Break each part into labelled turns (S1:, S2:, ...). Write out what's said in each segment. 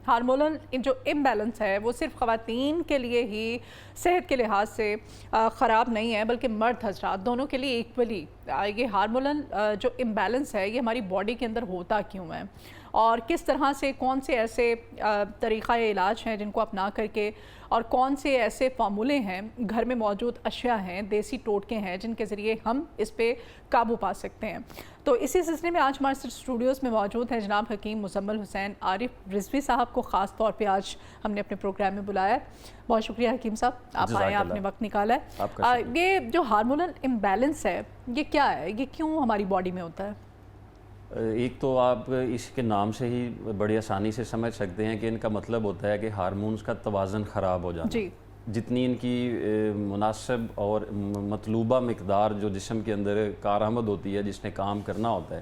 S1: Hormonal جو imbalance ہے وہ صرف خواتین کے لیے ہی صحت کے لحاظ سے خراب نہیں ہے بلکہ مرد حضرات دونوں کے لیے ایکولی یہ ہارمونل جو امبیلنس ہے یہ ہماری باڈی کے اندر ہوتا کیوں ہے اور کس طرح سے کون سے ایسے طریقہ علاج ہیں جن کو اپنا کر کے اور کون سے ایسے فارمولے ہیں گھر میں موجود اشیاء ہیں دیسی ٹوٹکے ہیں جن کے ذریعے ہم اس پہ قابو پا سکتے ہیں. تو اسی سلسلے میں آج ہمارے اسٹوڈیوز میں موجود ہیں جناب حکیم مزمل حسین عارف رضوی صاحب کو خاص طور پہ آج ہم نے اپنے پروگرام میں بلایا ہے. بہت شکریہ حکیم صاحب آپ آئے آپ نے وقت نکالا ہے. یہ جو ہارمونل امبیلنس ہے یہ کیا ہے یہ کیوں ہماری باڈی میں ہوتا ہے؟
S2: ایک تو آپ اس کے نام سے ہی بڑی آسانی سے سمجھ سکتے ہیں کہ ان کا مطلب ہوتا ہے کہ ہارمونز کا توازن خراب ہو جانا.
S1: جی.
S2: جتنی ان کی مناسب اور مطلوبہ مقدار جو جسم کے اندر کارآمد ہوتی ہے جس نے کام کرنا ہوتا ہے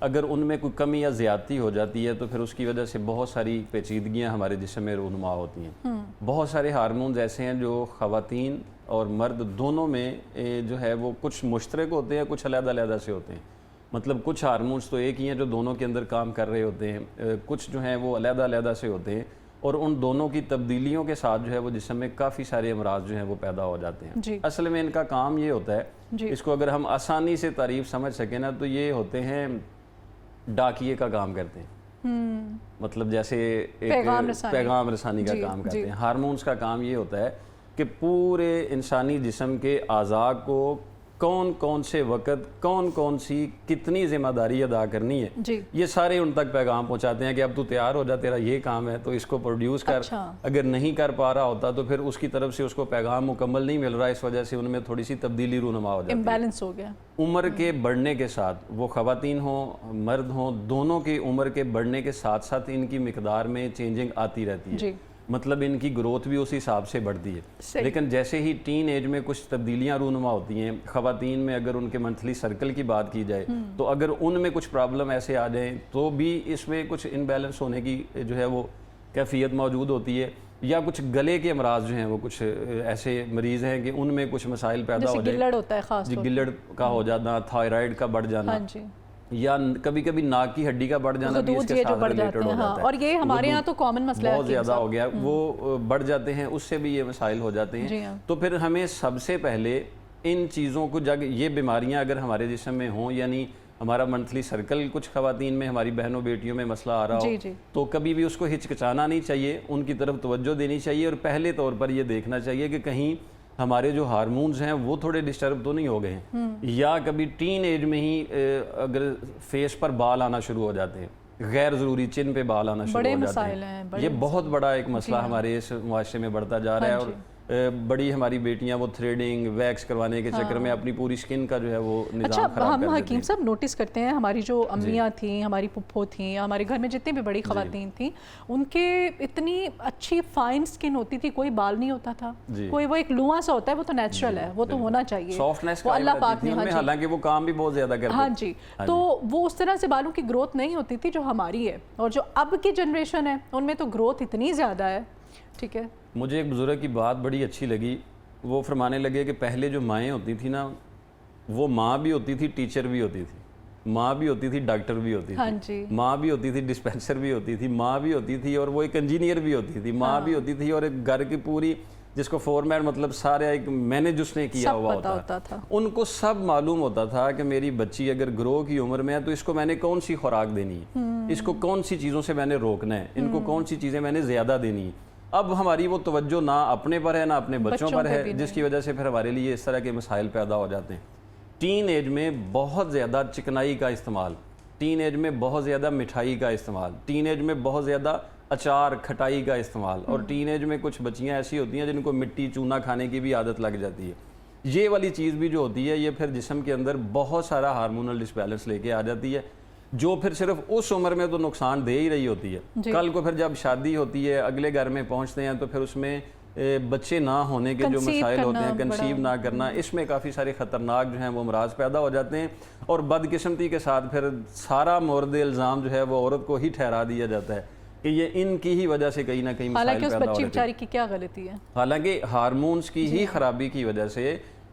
S2: اگر ان میں کوئی کمی یا زیادتی ہو جاتی ہے تو پھر اس کی وجہ سے بہت ساری پیچیدگیاں ہمارے جسم میں رونما ہوتی ہیں. بہت سارے ہارمونز ایسے ہیں جو خواتین اور مرد دونوں میں جو ہے وہ کچھ مشترک ہوتے ہیں کچھ علیحدہ علیحدہ سے ہوتے ہیں. مطلب کچھ ہارمونز تو ایک ہی ہیں جو دونوں کے اندر کام کر رہے ہوتے ہیں, کچھ جو ہیں وہ علیحدہ علیحدہ سے ہوتے ہیں اور ان دونوں کی تبدیلیوں کے ساتھ جو ہے وہ جسم میں کافی سارے امراض جو ہیں وہ پیدا ہو جاتے ہیں.
S1: جی.
S2: اصل میں ان کا کام یہ ہوتا ہے اس کو اگر ہم آسانی سے تعریف سمجھ سکیں نا تو یہ ہوتے ہیں ڈاکیے کا کام کرتے ہیں. مطلب جیسے ایک پیغام رسانی کا کام کرتے ہیں. ہارمونز کا کام یہ ہوتا ہے کہ پورے انسانی جسم کے اعضاء کو کون کون سے وقت کون کون سی کتنی ذمہ داری ادا کرنی ہے یہ سارے ان تک پیغام پہنچاتے ہیں کہ اب تو تیار ہو جا تیرا یہ کام ہے تو اس کو پروڈیوس کر. اگر نہیں کر پا رہا ہوتا تو پھر اس کی طرف سے اس کو پیغام مکمل نہیں مل رہا اس وجہ سے ان میں تھوڑی سی تبدیلی رونما ہو جاتی ہے.
S1: امبیلنس ہو گیا.
S2: عمر کے بڑھنے کے ساتھ وہ خواتین ہوں مرد ہوں دونوں کی عمر کے بڑھنے کے ساتھ ساتھ ان کی مقدار میں چینجنگ آتی رہتی ہے. مطلب ان کی گروتھ بھی اس حساب سے بڑھتی ہے. لیکن جیسے ہی ٹین ایج میں کچھ تبدیلیاں رونما ہوتی ہیں خواتین میں اگر ان کے منتھلی سرکل کی بات کی جائے تو اگر ان میں کچھ پرابلم ایسے آ جائیں تو بھی اس میں کچھ انبیلنس ہونے کی جو ہے وہ کیفیت موجود ہوتی ہے. یا کچھ گلے کے امراض جو ہیں وہ کچھ ایسے مریض ہیں کہ ان میں کچھ مسائل پیدا ہو جائیں.
S1: گلڑ ہوتا ہے خاص طور
S2: گلڑ کا ہو جانا تھائرائیڈ کا بڑھ جانا یا کبھی کبھی ناک کی ہڈی کا بڑھ جانا بھی اس کے ساتھ ریلیٹڈ ہو جاتا ہے.
S1: اور یہ ہمارے یہاں تو کامن مسئلہ ہے
S2: بہت زیادہ ہو گیا وہ بڑھ جاتے ہیں اس سے بھی یہ مسائل ہو جاتے ہیں. تو پھر ہمیں سب سے پہلے ان چیزوں کو جب یہ بیماریاں اگر ہمارے جسم میں ہوں یعنی ہمارا منتھلی سرکل کچھ خواتین میں ہماری بہنوں بیٹیوں میں مسئلہ آ رہا ہو تو کبھی بھی اس کو ہچکچانا نہیں چاہیے ان کی طرف توجہ دینی چاہیے اور پہلے طور پر یہ دیکھنا چاہیے کہ کہیں ہمارے جو ہارمونز ہیں وہ تھوڑے ڈسٹرب تو نہیں ہو گئے ہیں یا کبھی ٹین ایج میں ہی اگر فیس پر بال آنا شروع ہو جاتے ہیں غیر ضروری چن پہ بال آنا شروع ہو جاتے ہیں. یہ بہت بڑا ایک مسئلہ ہمارے اس معاشرے میں بڑھتا جا رہا ہے. اور بڑی ہماری بیٹیاں وہ تھریڈنگ ویکس کروانے کے چکر میں اپنی پوری سکن کا جو ہے وہ نظام خراب کر دیتی ہیں.
S1: ہم حکیم صاحب نوٹس کرتے ہیں ہماری جو امیاں تھیں ہماری پھپھو تھیں ہمارے گھر میں جتنی بھی بڑی خواتین تھیں ان کے اتنی اچھی فائن سکن ہوتی تھی کوئی بال نہیں ہوتا تھا کوئی وہ ایک لواں سا ہوتا ہے وہ تو نیچرل ہے وہ تو ہونا چاہیے
S2: سافٹنس
S1: وہ اللہ پاک نے.
S2: حالانکہ وہ کام بھی بہت زیادہ کرتے
S1: ہاں جی تو وہ اس طرح سے بالوں کی گروتھ نہیں ہوتی تھی جو ہماری ہے اور جو اب کی جنریشن ہے ان میں تو گروتھ اتنی زیادہ ہے. ٹھیک ہے.
S2: مجھے ایک بزرگ کی بات بڑی اچھی لگی. وہ فرمانے لگے کہ پہلے جو مائیں ہوتی تھی نا وہ ماں بھی ہوتی تھی ٹیچر بھی ہوتی تھی ماں بھی ہوتی تھی ڈاکٹر بھی ہوتی تھی ماں بھی ہوتی تھی ڈسپینسر بھی ہوتی تھی ماں بھی ہوتی تھی اور وہ ایک انجینئر بھی ہوتی تھی ماں بھی ہوتی تھی اور ایک گھر کی پوری جس کو فورمین مطلب سارا ایک مینج اس نے کیا ہوا ہوتا تھا. ان کو سب معلوم ہوتا تھا کہ میری بچی اگر گرو کی عمر میں ہے تو اس کو میں نے کون سی خوراک دینی ہے اس کو کون سی چیزوں سے میں نے روکنا ہے ان کو کون سی چیزیں میں نے زیادہ دینی ہے. اب ہماری وہ توجہ نہ اپنے پر ہے نہ اپنے بچوں پر ہے جس کی وجہ سے پھر ہمارے لیے اس طرح کے مسائل پیدا ہو جاتے ہیں. ٹین ایج میں بہت زیادہ چکنائی کا استعمال ٹین ایج میں بہت زیادہ مٹھائی کا استعمال ٹین ایج میں بہت زیادہ اچار کھٹائی کا استعمال اور ٹین ایج میں کچھ بچیاں ایسی ہوتی ہیں جن کو مٹی چونا کھانے کی بھی عادت لگ جاتی ہے. یہ والی چیز بھی جو ہوتی ہے یہ پھر جسم کے اندر بہت سارا ہارمونل ڈسبیلنس لے کے آ جاتی ہے جو پھر صرف اس عمر میں تو نقصان دے ہی رہی ہوتی ہے. کل کو پھر جب شادی ہوتی ہے اگلے گھر میں پہنچتے ہیں تو پھر اس میں بچے نہ ہونے کے جو مسائل ہوتے ہیں کنسیو نہ کرنا اس میں کافی سارے خطرناک جو ہیں وہ امراض پیدا ہو جاتے ہیں اور بدقسمتی کے ساتھ پھر سارا مورد الزام جو ہے وہ عورت کو ہی ٹھہرا دیا جاتا ہے کہ یہ ان کی ہی وجہ سے کہیں نہ کہیں مسائل پیدا ہو رہے ہیں.
S1: حالانکہ اس بچی بیچاری کی کیا غلطی ہے.
S2: حالانکہ ہارمونز کی ہی خرابی کی وجہ سے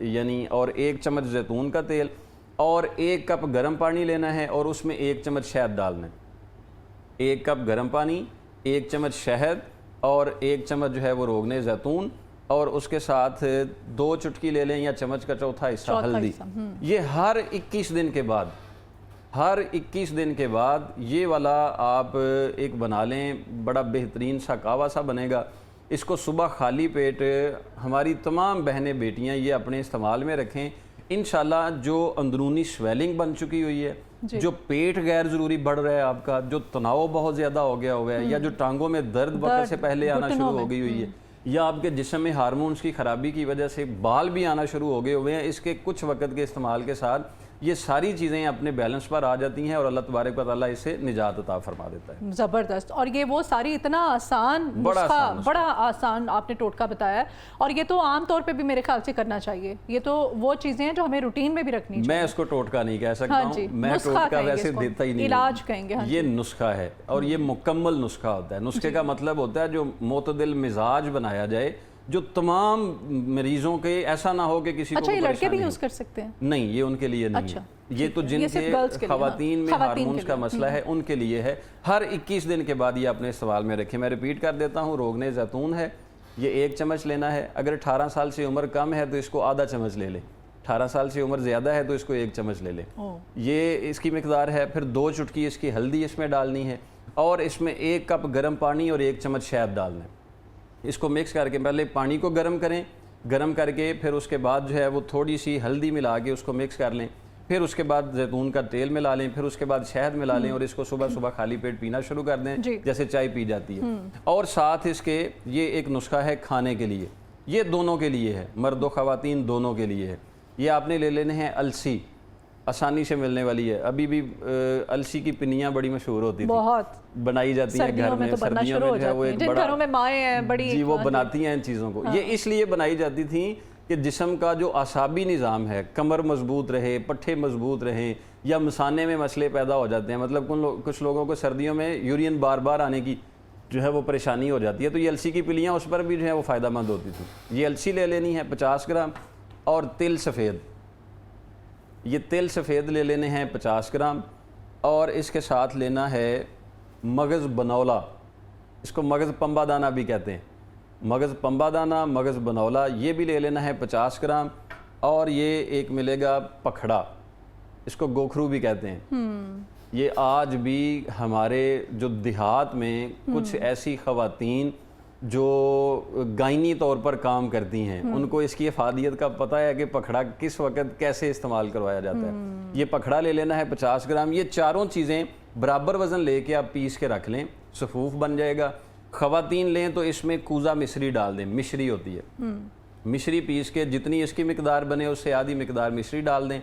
S2: یعنی اور 1 چمچ زیتون کا تیل اور 1 کپ گرم پانی لینا ہے اور اس میں 1 چمچ شہد ڈالنا ہے. 1 کپ گرم پانی، 1 چمچ شہد اور 1 چمچ جو ہے وہ روغن زیتون اور اس کے ساتھ 2 چٹکی لے لیں یا چمچ کا چوتھا حصہ ہلدی. یہ ہر 21 دن کے بعد یہ والا آپ ایک بنا لیں. بڑا بہترین سا کہوا سا بنے گا. اس کو صبح خالی پیٹ ہماری تمام بہنیں بیٹیاں یہ اپنے استعمال میں رکھیں. انشاءاللہ جو اندرونی سویلنگ بن چکی ہوئی ہے، جو پیٹ غیر ضروری بڑھ رہا ہے آپ کا، جو تناؤ بہت زیادہ ہو گیا ہوا ہے، یا جو ٹانگوں میں درد وقت سے پہلے آنا شروع ہو گئی ہوئی ہے، یا آپ کے جسم میں ہارمونز کی خرابی کی وجہ سے بال بھی آنا شروع ہو گئے ہوئے ہیں، اس کے کچھ وقت کے استعمال کے ساتھ یہ ساری چیزیں اپنے بیلنس پر آ جاتی ہیں اور اللہ تبارک و تعالیٰ اسے نجات عطا فرما دیتا ہے.
S1: زبردست. اور یہ وہ ساری اتنا آسان نسخہ، بڑا آسان آپ نے ٹوٹکا بتایا ہے، اور یہ تو عام طور پہ بھی میرے خیال سے کرنا چاہیے. یہ تو وہ چیزیں ہیں جو ہمیں روٹین میں بھی رکھنی چاہیے.
S2: میں اس کو ٹوٹکا نہیں کہہ سکتا ہوں، میں ٹوٹکا ویسے دیتا ہی نہیں،
S1: علاج کہیں گے.
S2: یہ نسخہ ہے اور یہ مکمل نسخہ ہوتا ہے. نسخے کا مطلب ہوتا ہے جو معتدل مزاج بنایا جائے، جو تمام مریضوں کے ایسا نہ ہو کہ کسی کو
S1: اچھا یہ لڑکے بھی یوز کر سکتے ہیں؟
S2: نہیں، یہ ان کے لیے نہیں ہے. یہ تو جن کے خواتین میں ہارمونز کا مسئلہ ہے ان کے لیے ہے. ہر 21 دن کے بعد یہ اپنے استعمال میں رکھیں. میں ریپیٹ کر دیتا ہوں، روغن زیتون ہے، یہ 1 چمچ لینا ہے. اگر 18 سال سے عمر کم ہے تو اس کو آدھا چمچ لے لیں. 18 سال سے عمر زیادہ ہے تو اس کو 1 چمچ لے لیں. یہ اس کی مقدار ہے. پھر 2 چٹکی اس کی ہلدی اس میں ڈالنی ہے اور اس میں 1 کپ گرم پانی اور 1 چمچ شہد ڈالنا ہے. اس کو مکس کر کے پہلے پانی کو گرم کریں، گرم کر کے پھر اس کے بعد جو ہے وہ تھوڑی سی ہلدی ملا کے اس کو مکس کر لیں. پھر اس کے بعد زیتون کا تیل ملا لیں، پھر اس کے بعد شہد ملا لیں اور اس کو صبح صبح خالی پیٹ پینا شروع کر دیں جیسے چائے پی جاتی ہے. اور ساتھ اس کے یہ ایک نسخہ ہے کھانے کے لیے. یہ دونوں کے لیے ہے، مرد و خواتین دونوں کے لیے ہے. یہ آپ نے لے لینے ہیں السی، آسانی سے ملنے والی ہے. ابھی بھی السی کی پنیاں بڑی مشہور ہوتی تھی، بہت بنائی جاتی ہیں گھر میں. سردیوں میں جو ہے وہ ایک بڑا،
S1: گھروں میں مائیں ہیں بڑی،
S2: جی وہ بناتی ہیں ان چیزوں کو. یہ اس لیے بنائی جاتی تھیں کہ جسم کا جو اعصابی نظام ہے، کمر مضبوط رہے، پٹھے مضبوط رہیں، یا مثانے میں مسئلے پیدا ہو جاتے ہیں. مطلب کچھ لوگوں کو سردیوں میں یورین بار بار آنے کی جو ہے وہ پریشانی ہو جاتی ہے، تو یہ السی کی پلیاں اس پر بھی جو ہے وہ فائدہ مند ہوتی تھی. یہ السی لے لینی ہے 50 گرام اور تل سفید، یہ تل سفید لے لینے ہیں 50 گرام اور اس کے ساتھ لینا ہے مغز بنولا. اس کو مغز پمبا دانہ بھی کہتے ہیں. مغز پمبا دانہ، مغز بنولا یہ بھی لے لینا ہے 50 گرام. اور یہ ایک ملے گا پکھڑا، اس کو گوکھرو بھی کہتے ہیں. یہ آج بھی ہمارے جو دیہات میں کچھ ایسی خواتین جو گائنی طور پر کام کرتی ہیں ان کو اس کی افادیت کا پتہ ہے کہ پکھڑا کس وقت کیسے استعمال کروایا جاتا ہے. یہ پکھڑا لے لینا ہے 50 گرام. یہ چاروں چیزیں برابر وزن لے کے آپ پیس کے رکھ لیں، صفوف بن جائے گا. خواتین لیں تو اس میں کوزہ مصری ڈال دیں، مشری ہوتی ہے، مشری پیس کے جتنی اس کی مقدار بنے اس سے آدھی مقدار مشری ڈال دیں.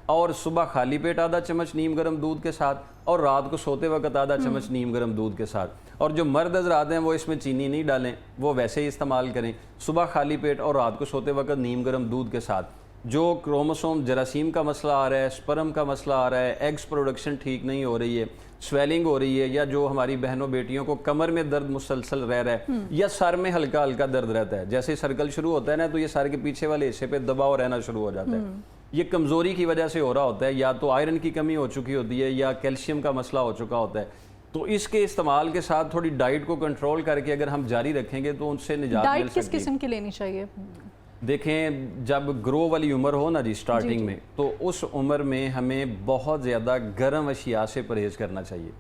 S2: اور صبح خالی پیٹ آدھا چمچ نیم گرم دودھ کے ساتھ اور رات کو سوتے وقت آدھا چمچ نیم گرم دودھ کے ساتھ. اور جو مرد حضرات ہیں وہ اس میں چینی نہیں ڈالیں، وہ ویسے ہی استعمال کریں. صبح خالی پیٹ اور رات کو سوتے وقت نیم گرم دودھ کے ساتھ. جو کروموسوم جراثیم کا مسئلہ آ رہا ہے، سپرم کا مسئلہ آ رہا ہے، ایگز پروڈکشن ٹھیک نہیں ہو رہی ہے، سویلنگ ہو رہی ہے، یا جو ہماری بہنوں بیٹیوں کو کمر میں درد مسلسل رہ رہا ہے یا سر میں ہلکا ہلکا درد رہتا ہے، جیسے سرکل شروع ہوتا ہے نا تو یہ سر کے پیچھے والے حصے پہ دباؤ رہنا شروع ہو جاتا ہے. یہ کمزوری کی وجہ سے ہو رہا ہوتا ہے، یا تو آئرن کی کمی ہو چکی ہوتی ہے یا کیلشیم کا مسئلہ ہو چکا ہوتا ہے. تو اس کے استعمال کے ساتھ تھوڑی ڈائٹ کو کنٹرول کر کے اگر ہم جاری رکھیں گے تو ان سے نجات مل سکتی ہے.
S1: ڈائٹ کس قسم کی لینی چاہیے؟
S2: دیکھیں جب گرو والی عمر ہو نا جی سٹارٹنگ میں، تو اس عمر میں ہمیں بہت زیادہ گرم اشیاء سے پرہیز کرنا چاہیے.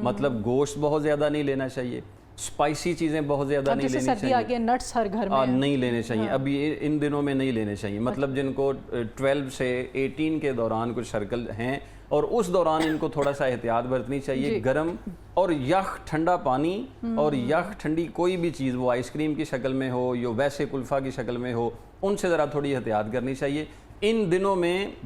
S2: مطلب گوشت بہت زیادہ نہیں لینا چاہیے، اسپائسی چیزیں بہت زیادہ نہیں لینی چاہیے.
S1: سردی آ گئی، نٹس ہر گھر میں
S2: نہیں لینے چاہیے، ابھی ان دنوں میں نہیں لینے چاہیے. مطلب جن کو 12 سے 18 کے دوران کچھ سرکل ہیں اور اس دوران ان کو تھوڑا سا احتیاط برتنی چاہیے. گرم اور یخ ٹھنڈا پانی اور یخ ٹھنڈی کوئی بھی چیز، وہ آئس کریم کی شکل میں ہو یا ویسے کلفہ کی شکل میں ہو، ان سے ذرا تھوڑی احتیاط کرنی چاہیے. ان دنوں میں